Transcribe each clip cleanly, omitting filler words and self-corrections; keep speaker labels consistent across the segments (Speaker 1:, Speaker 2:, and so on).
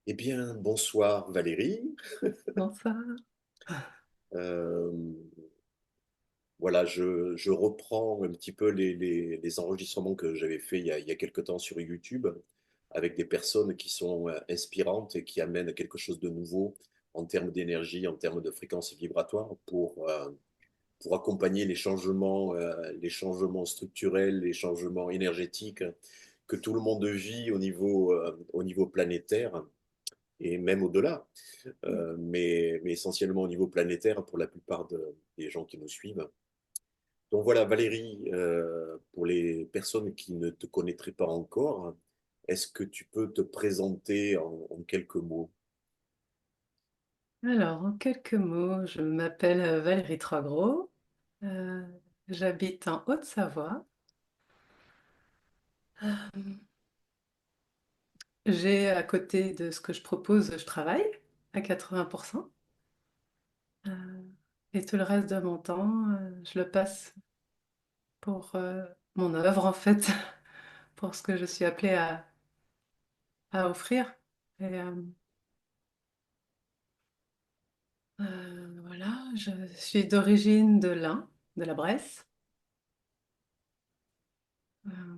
Speaker 1: Eh bien, bonsoir Valérie.
Speaker 2: Bonsoir.
Speaker 1: Euh, voilà, je reprends un petit peu les enregistrements que j'avais fait il y a quelque temps sur YouTube avec des personnes qui sont inspirantes et qui amènent quelque chose de nouveau en termes d'énergie, en termes de fréquence vibratoire pour accompagner les changements structurels, les changements énergétiques que tout le monde vit au niveau planétaire et même au-delà. Mais essentiellement au niveau planétaire pour la plupart des gens qui nous suivent. Donc voilà, Valérie, pour les personnes qui ne te connaîtraient pas encore, est-ce que tu peux te présenter en quelques mots?
Speaker 2: Alors, en quelques mots, je m'appelle Valérie Troisgros. Euh, J'habite en Haute-Savoie. J'ai, à côté de ce que je propose, je travaille à 80%. Euh, et tout le reste de mon temps, je le passe pour mon œuvre, en fait, pour ce que je suis appelée à offrir. Et voilà, je suis d'origine de l'Ain, de la Bresse. Euh,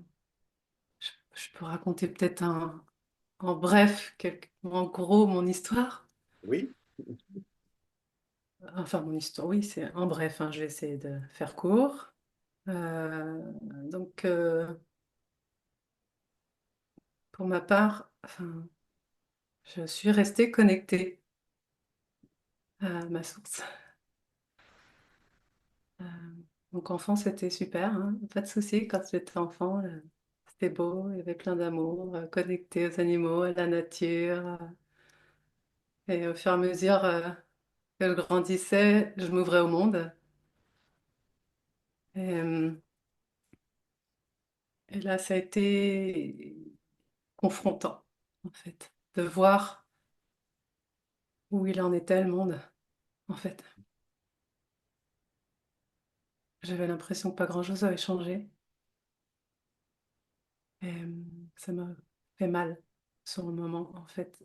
Speaker 2: je peux raconter peut-être en bref, en gros, mon histoire.
Speaker 1: Oui,
Speaker 2: Enfin, mon histoire, oui, c'est en bref, hein, je vais essayer de faire court. Donc, pour ma part, enfin, je suis restée connectée à ma source. Euh, donc, enfant, c'était super, hein, pas de souci. Quand j'étais enfant, c'était beau, il y avait plein d'amour, connecté aux animaux, à la nature. Et au fur et à mesure que je grandissais, je m'ouvrais au monde. Et, et là, ça a été confrontant, en fait, de voir où il en était le monde, en fait. J'avais l'impression que pas grand-chose avait changé. Et ça m'a fait mal sur le moment, en fait.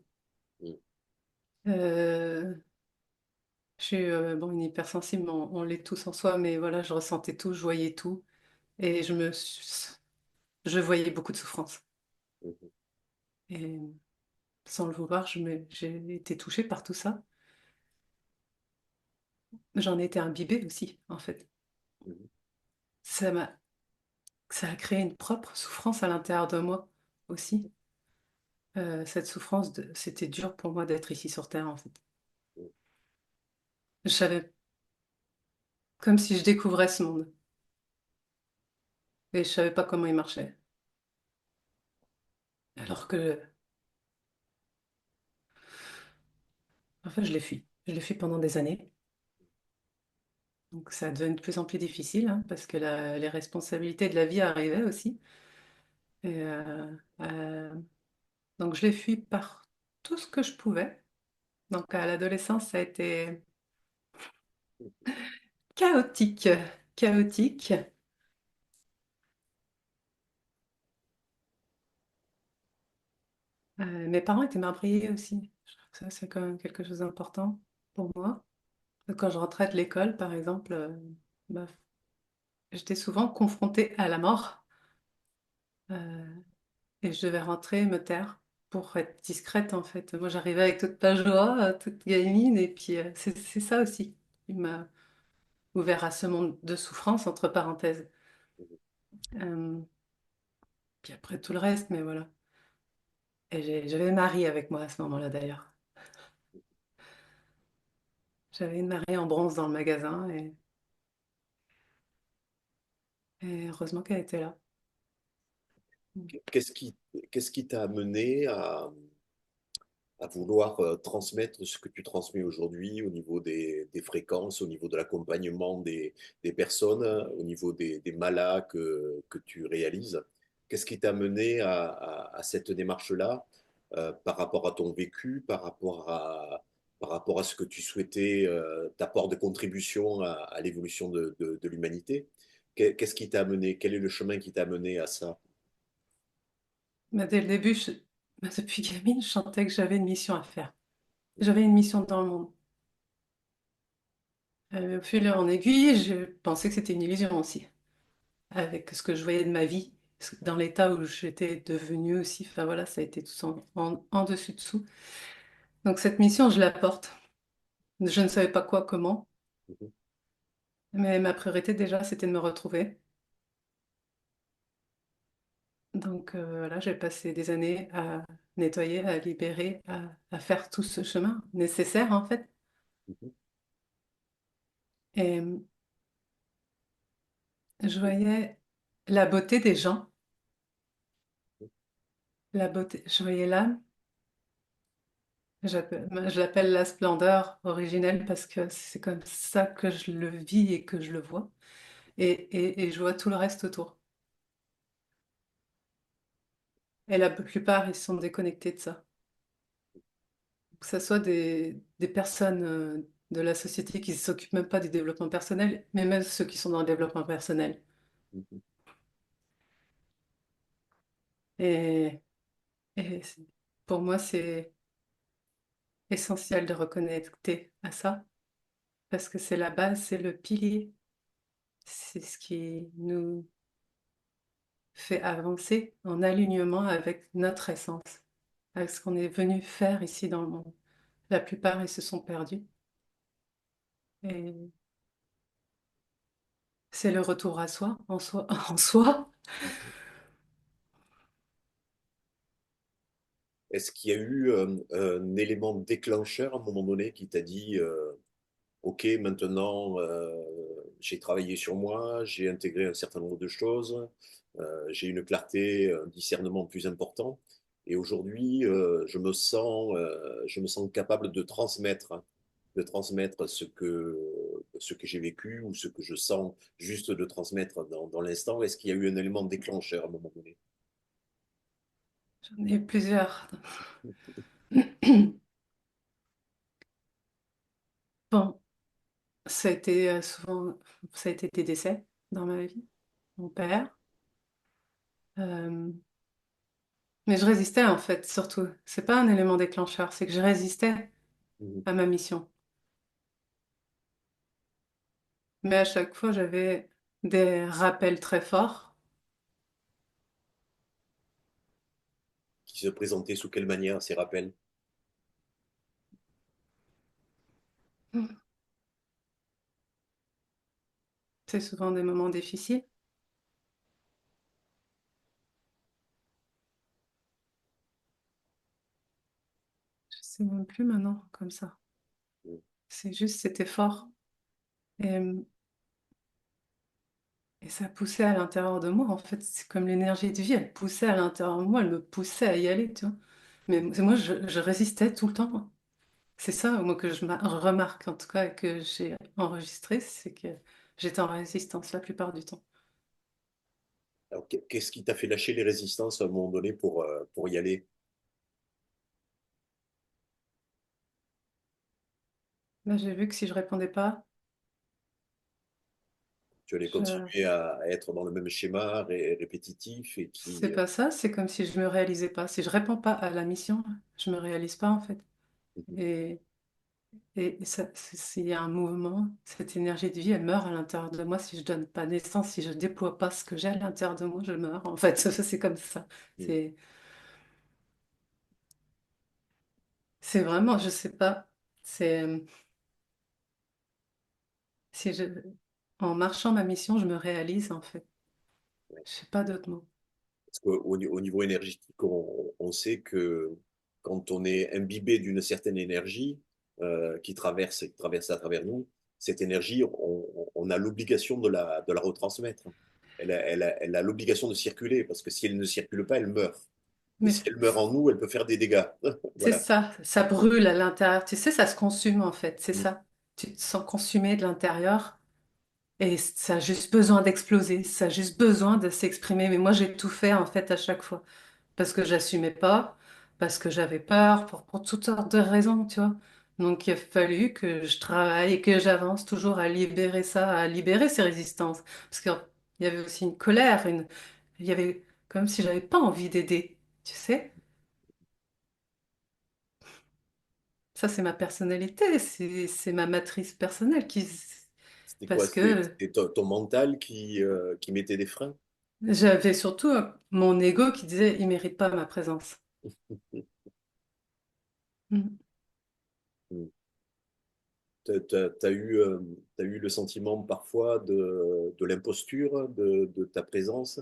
Speaker 2: Euh, je suis bon, une hypersensible, on l'est tous en soi, mais voilà, je ressentais tout, je voyais tout. Et je voyais beaucoup de souffrance. Et sans le vouloir, j'ai été touchée par tout ça. J'en ai été imbibée aussi, en fait. Ça m'a, ça a créé une propre souffrance à l'intérieur de moi aussi. Cette souffrance, c'était dur pour moi d'être ici sur Terre, en fait. Je savais, comme si je découvrais ce monde. Et je savais pas comment il marchait. Alors que, enfin, je l'ai fui. Je l'ai fui pendant des années. Donc ça devient de plus en plus difficile, hein, parce que les responsabilités de la vie arrivaient aussi. Et, donc je l'ai fui par tout ce que je pouvais. Donc à l'adolescence, ça a été chaotique. Chaotique. Mes parents étaient mariés aussi. Je trouve que ça, c'est quand même quelque chose d'important pour moi. Quand je rentrais de l'école, par exemple, bah, j'étais souvent confrontée à la mort euh, et je devais rentrer, me taire pour être discrète en fait. Moi, j'arrivais avec toute ma joie, toute gamine, et puis c'est ça aussi qui m'a ouvert à ce monde de souffrance, entre parenthèses. Euh, Puis après tout le reste, mais voilà. Et j'avais Marie avec moi à ce moment-là d'ailleurs. J'avais une Marie en bronze dans le magasin et heureusement qu'elle était là.
Speaker 1: Qu'est-ce qu'est-ce qui t'a amené à vouloir transmettre ce que tu transmets aujourd'hui au niveau des fréquences, au niveau de l'accompagnement des personnes, au niveau des malats que tu réalises? Qu'est-ce qui t'a amené à cette démarche-là par rapport à ton vécu, par rapport à ce que tu souhaitais, ta part de contribution à l'évolution de l'humanité? Qu'est-ce qui t'a amené? Quel est le chemin qui t'a amené à ça?
Speaker 2: Mais dès le début, Bah, depuis gamine, je sentais que j'avais une mission à faire. J'avais une mission dans le monde. Au fil en aiguille, je pensais que c'était une illusion aussi, avec ce que je voyais de ma vie, dans l'état où j'étais devenue aussi. Enfin voilà, ça a été tout en dessus-dessous. Donc cette mission, je la porte. Je ne savais pas quoi, comment,
Speaker 1: Mhm,
Speaker 2: mais ma priorité déjà, c'était de me retrouver. Donc voilà, j'ai passé des années à nettoyer, à libérer, à faire tout ce chemin nécessaire en fait.
Speaker 1: mhm,
Speaker 2: Et je voyais la beauté des gens, la beauté, je voyais l'âme. Je l'appelle la splendeur originelle parce que c'est comme ça que je le vis et que je le vois. Et je vois tout le reste autour. Et la plupart, ils sont déconnectés de ça. Que ce soit des personnes de la société qui ne s'occupent même pas du développement personnel, mais même ceux qui sont dans le développement personnel.
Speaker 1: mhm.
Speaker 2: Et, et pour moi, c'est essentiel de reconnecter à ça parce que c'est la base, c'est le pilier. C'est ce qui nous fait avancer en alignement avec notre essence, avec ce qu'on est venu faire ici dans le monde. La plupart, ils se sont perdus. Et c'est le retour à soi, en soi, en soi.
Speaker 1: Est-ce qu'il y a eu un élément déclencheur à un moment donné qui t'a dit OK, maintenant j'ai travaillé sur moi, j'ai intégré un certain nombre de choses, j'ai une clarté, un discernement plus important, et aujourd'hui je me sens capable de transmettre ce que j'ai vécu ou ce que je sens juste de transmettre dans l'instant. Est-ce qu'il y a eu un élément déclencheur à un moment donné?
Speaker 2: J'en ai eu plusieurs. Bon, ça a été souvent, ça a été des décès dans ma vie. Mon père. Euh, mais je résistais en fait, surtout. C'est pas un élément déclencheur, c'est que je résistais
Speaker 1: Mhm.
Speaker 2: à ma mission. Mais à chaque fois, j'avais des rappels très forts.
Speaker 1: Qui se présentait sous quelle manière ces rappels?
Speaker 2: C'est souvent des moments difficiles. Je sais même plus maintenant, comme ça. C'est juste, c'était fort. Et, et ça poussait à l'intérieur de moi. En fait, c'est comme l'énergie de vie, elle poussait à l'intérieur de moi, elle me poussait à y aller, tu vois. Mais moi, je résistais tout le temps. C'est ça, moi, que remarque, en tout cas, et que j'ai enregistré, c'est que j'étais en résistance la plupart du temps.
Speaker 1: Alors, qu'est-ce qui t'a fait lâcher les résistances à un moment donné pour y aller?
Speaker 2: Là, j'ai vu que si je répondais pas,
Speaker 1: Tu allais
Speaker 2: je...
Speaker 1: continuer à être dans le même schéma répétitif et
Speaker 2: c'est
Speaker 1: qui...
Speaker 2: pas ça, c'est comme si je me réalisais pas. Si je réponds pas à la mission, je me réalise pas, en fait. Et, et ça, s'il y a un mouvement, cette énergie de vie, elle meurt à l'intérieur de moi si je donne pas naissance, si je déploie pas ce que j'ai à l'intérieur de moi, je meurs. En fait, ça, c'est comme ça. C'est, c'est vraiment, je sais pas. C'est, si je, en marchant ma mission, je me réalise, en fait. Je sais pas d'autres mots.
Speaker 1: Parce au niveau énergétique, on sait que quand on est imbibé d'une certaine énergie qui traverse à travers nous, cette énergie, on a l'obligation de la retransmettre. Elle a l'obligation de circuler, parce que si elle ne circule pas, elle meurt. Et
Speaker 2: Mais
Speaker 1: si elle meurt en nous, elle peut faire des dégâts.
Speaker 2: c'est
Speaker 1: Voilà.
Speaker 2: ça, ça brûle à l'intérieur. Tu sais, ça se consume, en fait. C'est ça. Tu te sens consumé de l'intérieur. Et ça a juste besoin d'exploser, ça a juste besoin de s'exprimer. Mais moi, j'ai tout fait en fait à chaque fois. Parce que j'assumais pas, parce que j'avais peur, pour toutes sortes de raisons, tu vois. Donc il a fallu que je travaille et que j'avance toujours à libérer ça, à libérer ces résistances. Parce qu'il y avait aussi une colère, il y avait comme si j'avais pas envie d'aider, tu sais. ça c'est ma personnalité, c'est ma matrice personnelle
Speaker 1: C'était quoi?
Speaker 2: parce que
Speaker 1: C'était ton mental qui mettait des freins?
Speaker 2: j'avais surtout mon ego qui disait il mérite pas ma présence. Mm.
Speaker 1: Hmm. T'as eu le sentiment parfois de l'imposture de ta présence,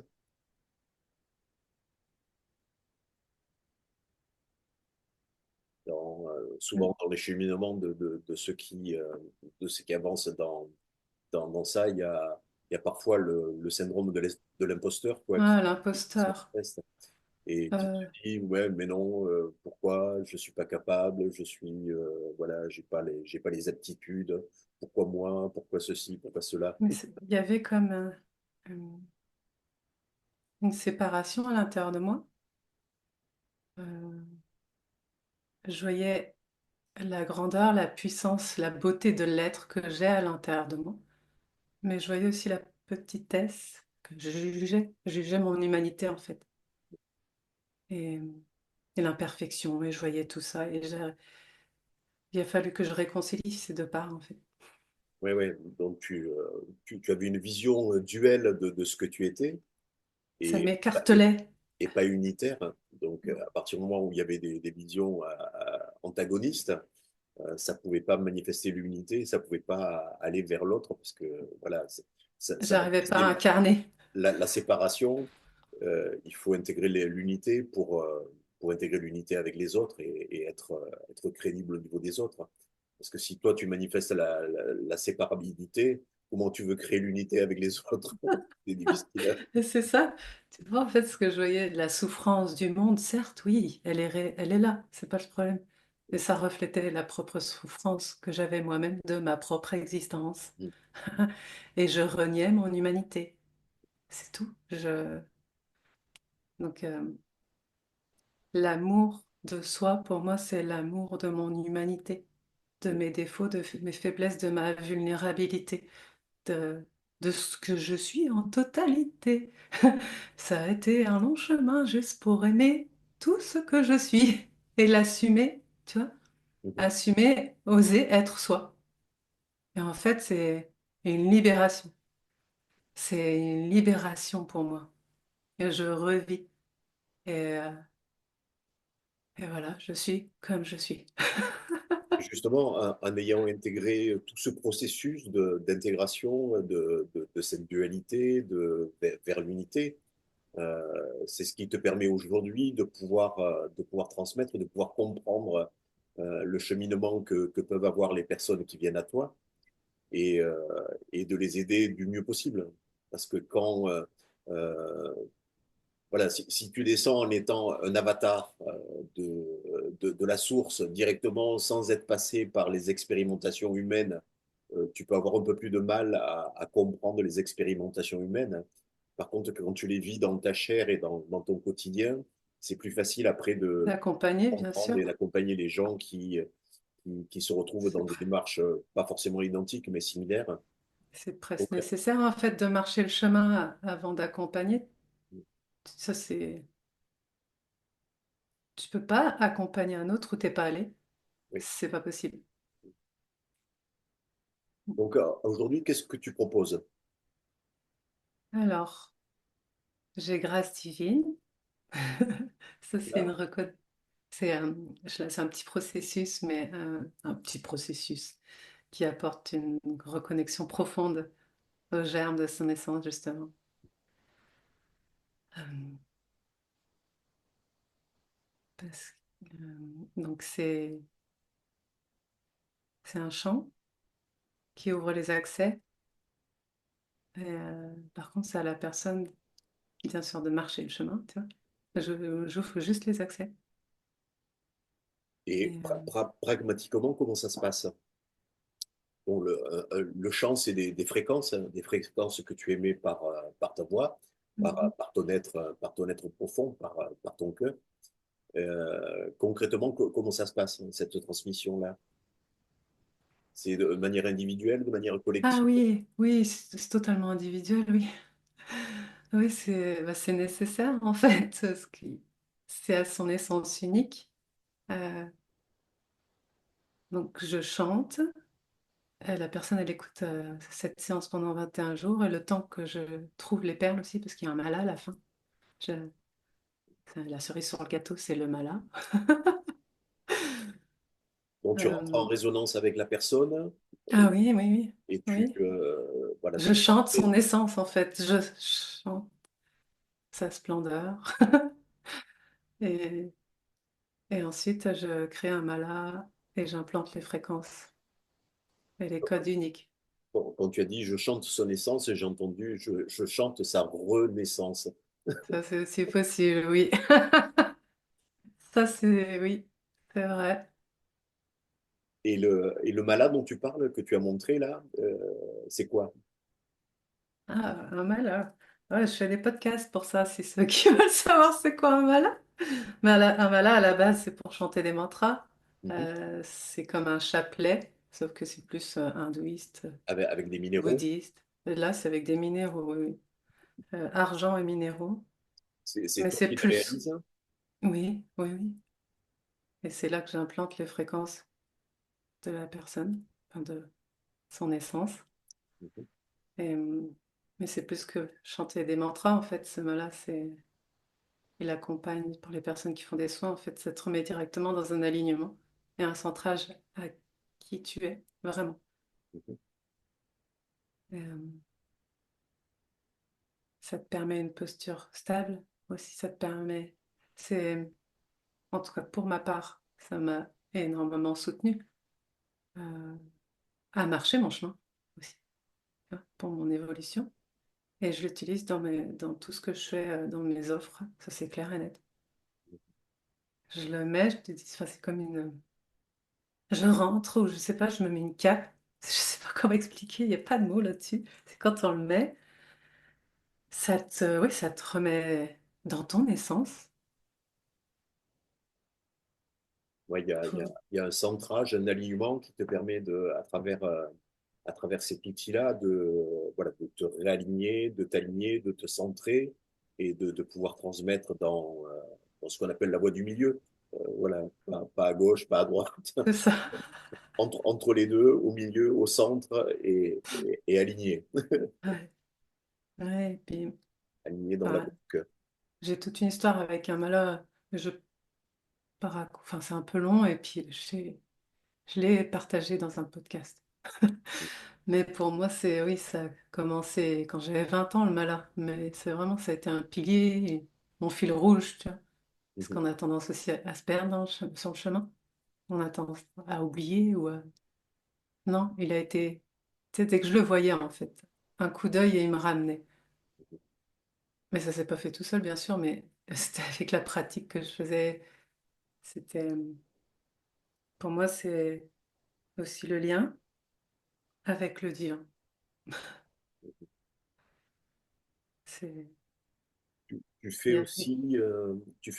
Speaker 1: souvent dans les cheminements de ceux qui avancent dans ça, il y a parfois le syndrome de l'imposteur, quoi,
Speaker 2: Ah,
Speaker 1: qui se
Speaker 2: l'imposteur.
Speaker 1: manifeste. Et tu te
Speaker 2: Euh,
Speaker 1: dis, ouais, mais non, pourquoi je suis pas capable, voilà, j'ai pas les aptitudes, pourquoi moi, pourquoi ceci, pourquoi cela.
Speaker 2: mais il y avait comme une séparation à l'intérieur de moi. Euh, je voyais la grandeur, la puissance, la beauté de l'être que j'ai à l'intérieur de moi. Mais je voyais aussi la petitesse que je jugeais mon humanité en fait, et, et l'imperfection, et je voyais tout ça, il a fallu que je réconcilie ces deux parts en fait.
Speaker 1: Ouais, ouais, donc tu avais une vision duelle de ce que tu étais
Speaker 2: Ça
Speaker 1: et,
Speaker 2: m'écartelait.
Speaker 1: et pas unitaire. Donc, à partir du moment où il y avait des visions antagonistes, ça pouvait pas manifester l'unité, ça pouvait pas aller vers l'autre parce que voilà, ça
Speaker 2: J'arrivais pas à
Speaker 1: manifestait
Speaker 2: incarner.
Speaker 1: la séparation. Il faut intégrer l'unité pour intégrer l'unité avec les autres et être crédible au niveau des autres. Parce que si toi, tu manifestes la séparabilité, comment tu veux créer l'unité avec les autres? C'est difficile.
Speaker 2: Et c'est ça, tu vois, en fait, ce que je voyais, la souffrance du monde, certes, oui, elle est là, c'est pas le problème. Mais ça reflétait la propre souffrance que j'avais moi-même de ma propre existence. Et je reniais mon humanité. C'est tout. Donc, l'amour de soi, pour moi, c'est l'amour de mon humanité, de mes défauts, de mes faiblesses, de ma vulnérabilité, de, de ce que je suis en totalité. Ça a été un long chemin juste pour aimer tout ce que je suis et l'assumer, tu vois, assumer, oser être soi. Et en fait, c'est une libération. C'est une libération pour moi. Et je revis. Et, euh, et voilà, je suis comme je suis.
Speaker 1: Justement, en ayant intégré tout ce processus d'intégration de cette dualité vers l'unité, c'est ce qui te permet aujourd'hui de pouvoir transmettre, de pouvoir comprendre le cheminement que peuvent avoir les personnes qui viennent à toi et, euh, et de les aider du mieux possible. Parce que voilà, si tu descends en étant un avatar de la source directement sans être passé par les expérimentations humaines, tu peux avoir un peu plus de mal à comprendre les expérimentations humaines. Par contre, quand tu les vis dans ta chair et dans ton quotidien, c'est plus facile après de
Speaker 2: D'accompagner, bien
Speaker 1: comprendre
Speaker 2: sûr.
Speaker 1: et d'accompagner les gens qui se retrouvent
Speaker 2: C'est
Speaker 1: dans des démarches pas forcément identiques, mais similaires.
Speaker 2: c'est presque
Speaker 1: Donc,
Speaker 2: nécessaire, en fait, de marcher le chemin avant d'accompagner. Ça, c'est... Tu peux pas accompagner un autre où t'es pas allé.
Speaker 1: oui.
Speaker 2: C'est pas possible.
Speaker 1: Donc aujourd'hui, qu'est-ce que tu proposes?
Speaker 2: Alors, j'ai grâce divine. Ça, c'est une
Speaker 1: Là,
Speaker 2: reco- c'est un petit processus, mais un petit processus qui apporte une reconnexion profonde au germe de son essence, justement. Euh, donc, c'est un chant qui ouvre les accès. Par contre, c'est à la personne, bien sûr, de marcher le chemin, tu vois. J'ouvre juste les accès.
Speaker 1: et
Speaker 2: Et,
Speaker 1: pragmatiquement, comment ça se passe? Bon, le chant, c'est fréquences, hein, des fréquences que tu émets par ta voix,
Speaker 2: mhm.
Speaker 1: par ton être profond, par ton cœur. Concrètement, comment ça se passe, cette transmission-là? C'est de manière individuelle, de manière
Speaker 2: Ah
Speaker 1: collective?
Speaker 2: oui, oui, c'est totalement individuel, oui. Oui, c'est nécessaire en fait, c'est à son essence unique. Euh, Donc, je chante. La personne, elle écoute cette séance pendant 21 jours et le temps que je trouve les perles aussi, parce qu'il y a un mala à la fin. Je- la cerise sur le gâteau, c'est le mala.
Speaker 1: Donc tu rentres en
Speaker 2: Euh,
Speaker 1: résonance avec la personne
Speaker 2: ah oui, oui, oui,
Speaker 1: et tu,
Speaker 2: oui.
Speaker 1: voilà,
Speaker 2: Je
Speaker 1: tu
Speaker 2: chante
Speaker 1: transmets.
Speaker 2: son essence, en fait. Je chante sa splendeur. Et, et ensuite, je crée un mala et j'implante les fréquences et les codes uniques.
Speaker 1: Bon, quand tu as dit je chante son essence, j'ai entendu je chante sa renaissance.
Speaker 2: Ça, c'est aussi possible, oui. Ça, c'est, oui, c'est vrai.
Speaker 1: Et le malade dont tu parles, que tu as montré là, c'est quoi?
Speaker 2: Ah, un mala. Ouais, je fais des podcasts pour ça, si ceux qui veulent savoir c'est quoi un mala. Mais un mala, à la base, c'est pour chanter des mantras.
Speaker 1: Mhm.
Speaker 2: C'est comme un chapelet, sauf que c'est plus hindouiste,
Speaker 1: Avec des minéraux?
Speaker 2: bouddhiste. Et là, c'est avec des minéraux, oui. Argent et minéraux.
Speaker 1: C'est
Speaker 2: Mais
Speaker 1: toi
Speaker 2: c'est
Speaker 1: qui le
Speaker 2: plus.
Speaker 1: réalises?
Speaker 2: Oui, oui, oui. Et c'est là que j'implante les fréquences de la personne, enfin de son essence.
Speaker 1: Mhm.
Speaker 2: Et, mais c'est plus que chanter des mantras, en fait. Ce mot-là, il accompagne pour les personnes qui font des soins, en fait, ça te remet directement dans un alignement et un centrage à qui tu es, vraiment.
Speaker 1: Mhm.
Speaker 2: Et, ça te permet une posture stable aussi, ça te permet, c'est, en tout cas pour ma part, ça m'a énormément soutenu euh, à marcher mon chemin aussi, tu vois, pour mon évolution. Et je l'utilise dans tout ce que je fais, dans mes offres, ça c'est clair et net. Je le mets, je te dis, enfin, c'est comme une. Je rentre ou je sais pas, je me mets une cape. Je sais pas comment expliquer, il n'y a pas de mots là-dessus. C'est quand on le met, oui, ça te remet dans ton essence.
Speaker 1: Ouais, il y a un centrage, un alignement qui te permet à travers cet outil-là, voilà, de te réaligner, de t'aligner, de te centrer et de pouvoir transmettre dans ce qu'on appelle la voie du milieu. Voilà, pas à gauche, pas à droite,
Speaker 2: C'est ça.
Speaker 1: entre les deux, au milieu, au centre et aligné,
Speaker 2: Ouais. Ouais, et puis,
Speaker 1: aligné dans la
Speaker 2: enfin,
Speaker 1: boucle.
Speaker 2: j'ai toute une histoire avec un malin. Je enfin, c'est un peu long et puis je l'ai partagé dans un podcast. Mais pour moi, c'est oui, ça a commencé quand j'avais 20 ans, le malin. Mais c'est vraiment, ça a été un pilier, mon fil rouge, tu vois. Parce
Speaker 1: Mhm.
Speaker 2: qu'on a tendance aussi à se perdre sur le chemin. On a tendance à oublier ou à. Non, il a été. Tu sais, dès que je le voyais, en fait, un coup d'œil et il me ramenait. Mais ça s'est pas fait tout seul, bien sûr, mais c'était avec la pratique que je faisais. C'était. Pour moi, c'est aussi le lien avec le divin. C'est.
Speaker 1: Tu
Speaker 2: il
Speaker 1: fais
Speaker 2: y a-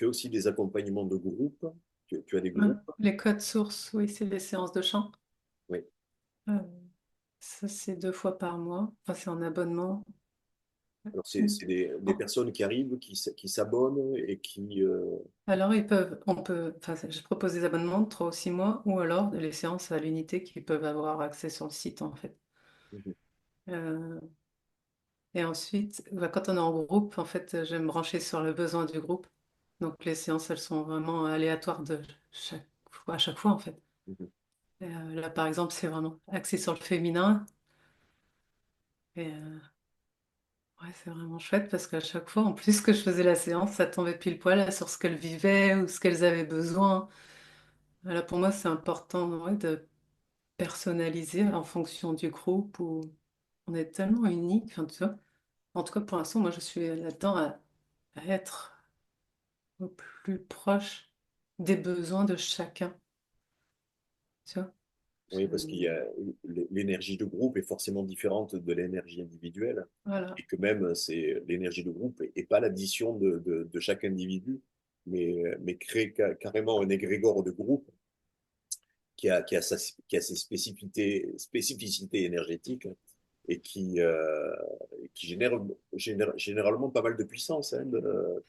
Speaker 1: aussi des accompagnements de groupe. Tu as des
Speaker 2: Ouais,
Speaker 1: groupes?
Speaker 2: les codes sources, oui, c'est les séances de chant.
Speaker 1: Oui.
Speaker 2: Euh, ça, c'est 2 fois par mois. Enfin, c'est en abonnement.
Speaker 1: Alors, c'est des personnes qui arrivent, qui s'abonnent et qui.
Speaker 2: Alors, enfin, je propose des abonnements de 3 ou 6 mois, ou alors les séances à l'unité qu'ils peuvent avoir accès sur le site, en fait.
Speaker 1: Mhm,
Speaker 2: Euh, et ensuite, bah, quand on est en groupe, en fait, je vais me brancher sur le besoin du groupe. Donc, les séances, elles sont vraiment aléatoires à chaque fois, en fait.
Speaker 1: mhm,
Speaker 2: Là, par exemple, c'est vraiment axé sur le féminin. Et ouais, c'est vraiment chouette parce qu'à chaque fois, en plus que je faisais la séance, ça tombait pile poil sur ce qu'elles vivaient ou ce qu'elles avaient besoin. Voilà, pour moi, c'est important, ouais, de personnaliser en fonction du groupe où on est tellement unique. Enfin, tu vois. En tout cas, pour l'instant, moi, je suis là-dedans à être au plus proche des besoins de chacun. Tu vois.
Speaker 1: oui, parce qu'il y a l'énergie de groupe est forcément différente de l'énergie individuelle
Speaker 2: Voilà.
Speaker 1: et que même c'est l'énergie de groupe et pas l'addition de chaque individu, mais crée carrément un égrégore de groupe qui a ses spécificités énergétiques et qui généralement pas mal de puissance. Hein,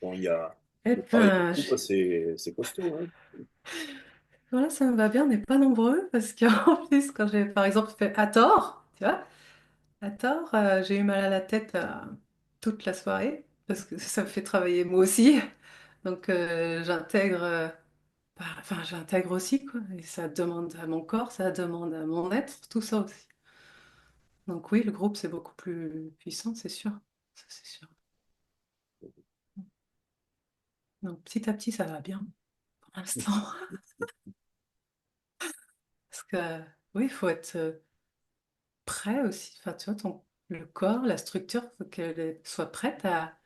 Speaker 1: quand il y a
Speaker 2: Eh
Speaker 1: le travail de
Speaker 2: ben,
Speaker 1: groupe, c'est costaud. Hein.
Speaker 2: voilà, ça me va bien, on n'est pas nombreux parce qu'en plus, quand j'ai par exemple fait Hathor, tu vois, Hathor, j'ai eu mal à la tête toute la soirée parce que ça me fait travailler moi aussi. Donc j'intègre, enfin j'intègre aussi quoi, et ça demande à mon corps, ça demande à mon être, tout ça aussi. Donc oui, le groupe c'est beaucoup plus puissant, c'est sûr, ça c'est sûr. Donc petit à petit ça va bien pour l'instant parce que oui, il faut être prêt aussi. Enfin tu vois, le corps, la structure, faut qu'elle soit prête à,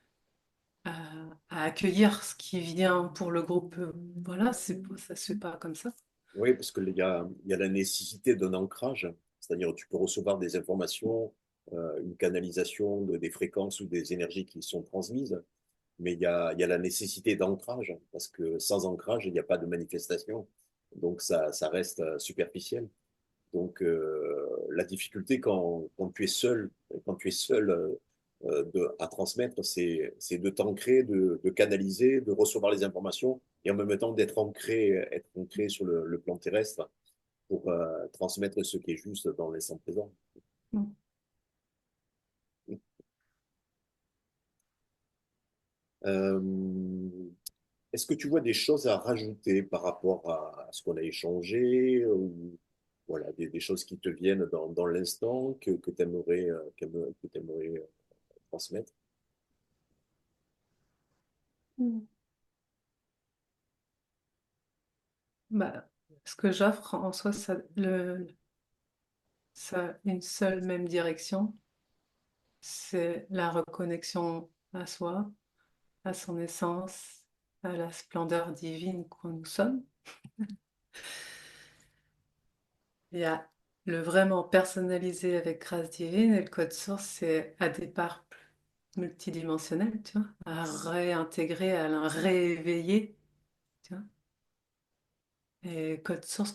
Speaker 2: à accueillir ce qui vient pour le groupe. Voilà, ça se fait pas comme ça.
Speaker 1: Oui, parce il y a la nécessité d'un ancrage, c'est-à-dire tu peux recevoir des informations, une canalisation des fréquences ou des énergies qui sont transmises, mais il y a la nécessité d'ancrage, parce que sans ancrage, il n'y a pas de manifestation, donc ça reste superficiel. Donc la difficulté quand tu es seul, à transmettre, c'est de t'ancrer, de canaliser, de recevoir les informations et en même temps être ancré sur le plan terrestre pour transmettre ce qui est juste dans l'instant présent.
Speaker 2: Mm.
Speaker 1: Euh, Est-ce que tu vois des choses à rajouter par rapport à ce qu'on a échangé ou voilà, des choses qui te viennent dans l'instant que tu aimerais, transmettre?
Speaker 2: Mm. Bah, ce que j'offre en soi, ça a une seule même direction, c'est la reconnexion à soi, à son essence, à la splendeur divine que nous sommes. Il y a le vraiment personnalisé avec grâce divine et le code source, c'est à des parts multidimensionnelles, tu vois, à réintégrer, à la rééveiller, tu vois. Et code source,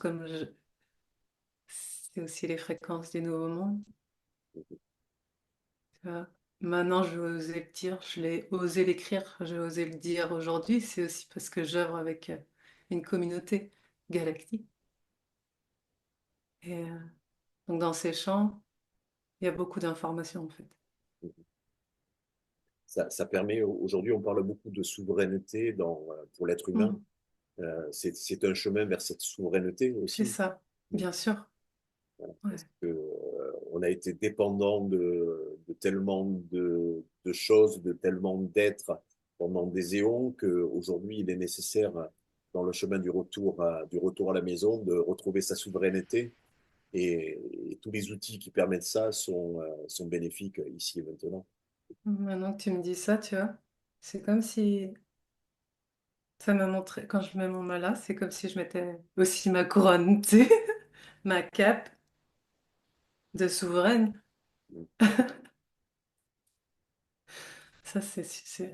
Speaker 2: c'est aussi les fréquences du nouveau monde, tu vois. Maintenant, je vais oser le dire, je l'ai osé l'écrire, j'ai osé le dire aujourd'hui, c'est aussi parce que j'œuvre avec une communauté galactique. Et donc, dans ces champs, il y a beaucoup d'informations, en fait.
Speaker 1: Ça permet, aujourd'hui, on parle beaucoup de souveraineté pour l'être humain.
Speaker 2: Mm.
Speaker 1: C'est un chemin vers cette souveraineté
Speaker 2: C'est
Speaker 1: aussi.
Speaker 2: ça, bien sûr.
Speaker 1: Parce
Speaker 2: Ouais.
Speaker 1: que, on a été dépendant de tellement de choses, de tellement d'êtres pendant des éons qu'aujourd'hui, il est nécessaire, dans le chemin du retour à la maison, de retrouver sa souveraineté. Et tous les outils qui permettent ça sont bénéfiques ici et maintenant.
Speaker 2: Maintenant que tu me dis ça, tu vois, c'est comme si ça m'a montré, quand je mets mon malin, c'est comme si je mettais aussi ma couronne, tu sais, ma cape de souveraine. Ça,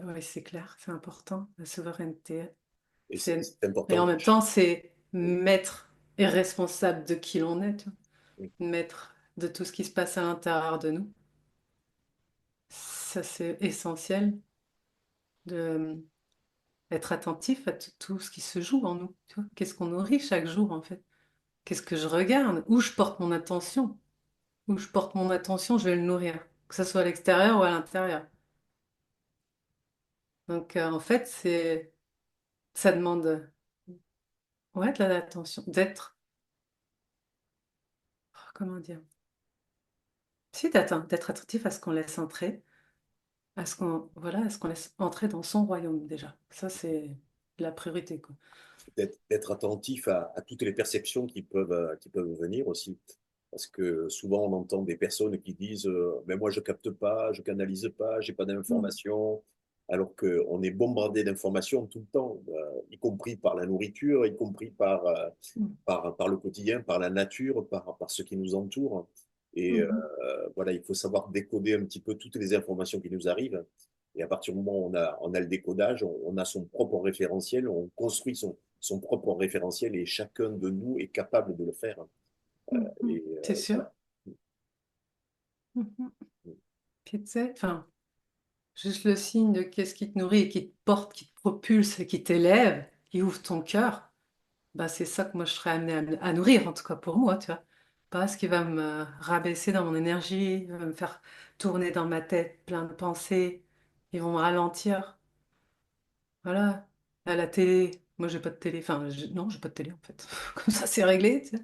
Speaker 2: oui, c'est clair, c'est important, la souveraineté.
Speaker 1: Et
Speaker 2: C'est,
Speaker 1: c'est
Speaker 2: et
Speaker 1: important
Speaker 2: en
Speaker 1: que
Speaker 2: même temps, c'est maître et responsable de qui l'on est, tu vois, maître de tout ce qui se passe à l'intérieur de nous. Ça, c'est essentiel de être attentif à tout ce qui se joue en nous, tu vois. Qu'est-ce qu'on nourrit chaque jour, en fait? Qu'est-ce que je regarde? Où je porte mon attention? Où je porte mon attention, je vais le nourrir, que ce soit à l'extérieur ou à l'intérieur. Donc, en fait, ça demande, ouais, de l'attention, comment dire? Si, d'être attentif à ce qu'on laisse entrer, voilà, à ce qu'on laisse entrer dans son royaume déjà. Ça, c'est la priorité, quoi.
Speaker 1: d'être attentif à toutes les perceptions qui peuvent venir aussi. Parce que souvent, on entend des personnes qui disent mais moi, je capte pas, je canalise pas, j'ai pas
Speaker 2: Mm,
Speaker 1: d'informations. Alors qu'on est bombardé d'informations tout le temps, y compris par la nourriture, y compris
Speaker 2: mm,
Speaker 1: par le quotidien, par la nature, par ce qui nous entoure. Et
Speaker 2: mhm,
Speaker 1: voilà, il faut savoir décoder un petit peu toutes les informations qui nous arrivent. Et à partir du moment où on a le décodage, on a son propre référentiel, on construit son propre référentiel et chacun de nous est capable de le faire.
Speaker 2: mhm.
Speaker 1: Et
Speaker 2: C'est sûr.
Speaker 1: voilà.
Speaker 2: Mhm. Puis, tu sais, enfin, juste le signe de qu'est-ce qui te nourrit et qui te porte, qui te propulse et qui t'élève, qui ouvre ton cœur. bah, c'est ça que moi je serais amenée à nourrir, en tout cas pour moi, tu vois. Pas ce qui va me rabaisser dans mon énergie, va me faire tourner dans ma tête plein de pensées, ils vont me ralentir. Voilà. À la télé, moi j'ai pas de télé, enfin non, j'ai pas de télé en fait. Comme ça c'est réglé, tu sais.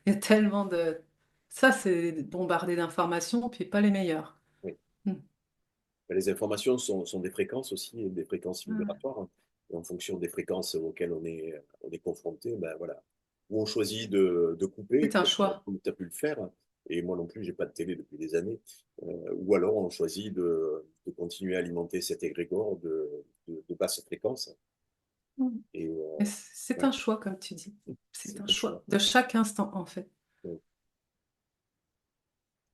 Speaker 2: Il y a tellement de. Ça, c'est bombardé d'informations, puis pas les meilleures.
Speaker 1: Oui.
Speaker 2: Hmm.
Speaker 1: Les informations sont des fréquences aussi, et des fréquences
Speaker 2: Ouais.
Speaker 1: vibratoires, hein. Et en fonction des fréquences auxquelles on est confronté, ben voilà. Ou on choisit de couper,
Speaker 2: C'est un choix.
Speaker 1: comme tu as pu le faire. Et moi non plus, j'ai pas de télé depuis des années. Ou alors on choisit de continuer à alimenter cet égrégore de basse fréquence.
Speaker 2: Hmm.
Speaker 1: Et
Speaker 2: Mais c'est
Speaker 1: ouais,
Speaker 2: un choix, comme tu dis. C'est
Speaker 1: c'est
Speaker 2: un
Speaker 1: un choix.
Speaker 2: choix de chaque instant, en fait.
Speaker 1: Ouais.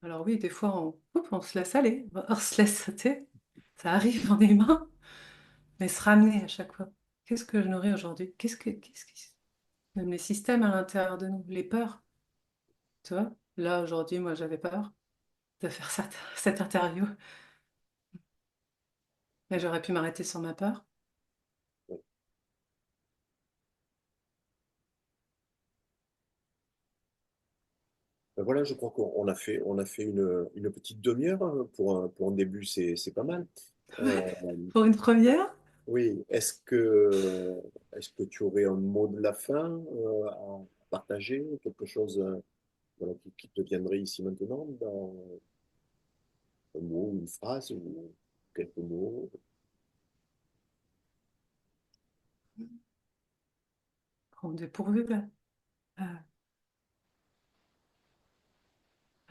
Speaker 2: Alors oui, des fois, on se laisse aller, on se laisse sauter. Ça arrive, on est humain, mais se ramener à chaque fois. Qu'est-ce que je nourris aujourd'hui? Même les systèmes à l'intérieur de nous, les peurs, tu vois? Là, aujourd'hui, moi, j'avais peur de faire cette interview, mais j'aurais pu m'arrêter sur ma peur.
Speaker 1: Ouais. Ben voilà, je crois on a fait une petite demi-heure, hein. Pour un début, c'est pas mal. Euh,
Speaker 2: Pour une première,
Speaker 1: oui, est-ce que tu aurais un mot de la fin à partager, quelque chose voilà, qui te viendrait ici maintenant, dans un mot, une phrase ou quelques mots?
Speaker 2: on est dépourvu, là. Euh,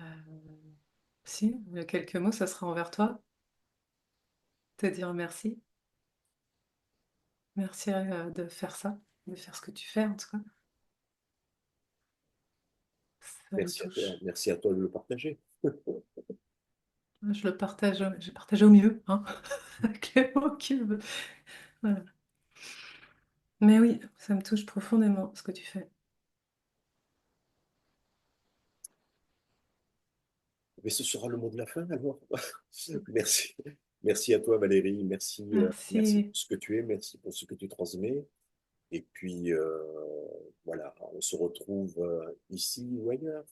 Speaker 2: euh, si, quelques mots, ça sera envers toi. Te dire merci. Merci de faire ça, de faire ce que tu fais, en tout cas. Ça me touche.
Speaker 1: Merci à toi de le partager.
Speaker 2: Je partage au mieux, hein, avec les mots voilà. Mais oui, ça me touche profondément ce que tu fais.
Speaker 1: Mais ce sera le mot de la fin alors. Merci, merci à toi Valérie, merci
Speaker 2: Merci.
Speaker 1: pour ce que tu es, merci pour ce que tu transmets. Et puis voilà, on se retrouve ici ou ailleurs.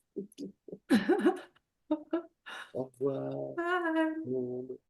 Speaker 1: Au revoir.
Speaker 2: Bye.
Speaker 1: Tout le monde.